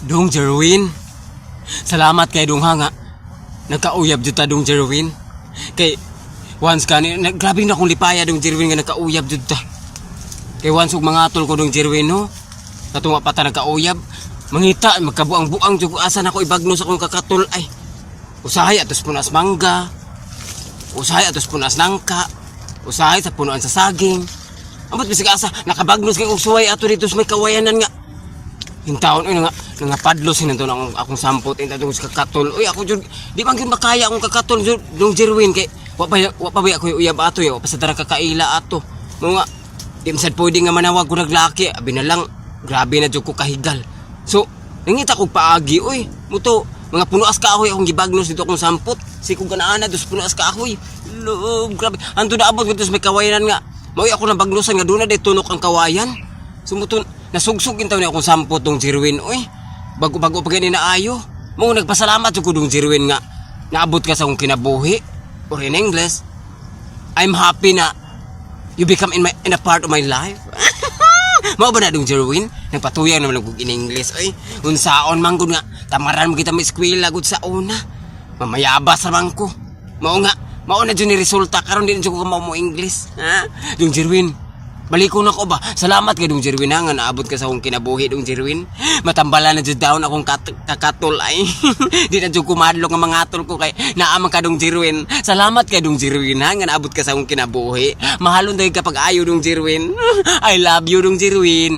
Dong Jerwin, salamat kay Dong ha nga. Nagkauyab jud ta Dong Jerwin. Kay once kani grabe na akong lipaya Dong Jerwin nga nagkauyab jud ta. Kay once ug mga atol ko Dong Jerwin no. Katong pa ta nagkauyab, mangita magkabuang-buang jud ko asa nako ibagno sa akong kakatol ay. Usahay atos punas mangga. Usahay atos punas nangka. Usahay sa punuan sa saging. Ambot bisig asa nakabagnos kay usuway ato dito sa may kawayanan nga. Hintawon oy nga padlos hinanto na akong sampot inta tong kakatol. Oy ako jud di man gyud makaya akong kakatol jud Dong Jerwin kay wa pa ba ako uyab ato yo pa sa dara kakaila ato. Mo nga di man pwede nga manawag ko naglaki abi na lang grabe na jud ko kahigal. So nangita ko paagi oy muto mga punuas kahoy akong gibagnos dito akong sampot. Si kung ganaana dos punuas kahoy. Lo grabe anto na abot gud sa may kawayanan nga. Mao ako na bagnosan nga duna day tunok ang kawayan. Sumuton nasugsug kintaw ni akong sampot Dong Jerwin oy. Bago pa gani na ayo. Mo nagpasalamat jud ko Dong Jerwin nga naabot ka sa akong kinabuhi. Or in English, I'm happy na you become in a part of my life. Mao ba na Dong Jerwin? Nagpatuyang naman ko in English oy. Unsaon man gud nga tamaran mo kita may eskwela gud sa una. Mamayabas ra man ko. Mao na jud ni resulta karon di jud ko mo English. Ha? Dong Jerwin, baliko na ko ba? Salamat kay Dong Jerwin nga naabot ka sa akong kinabuhi Dong Jerwin. Matambalan na jud daw akong kakatol ay. Di na jud ko madlok nga mga atol ko kay naamang ka Dong Jerwin. Salamat kay Dong Jerwin nga naabot ka sa akong kinabuhi. Mahalon dahil kapag ayo Dong Jerwin. I love you Dong Jerwin.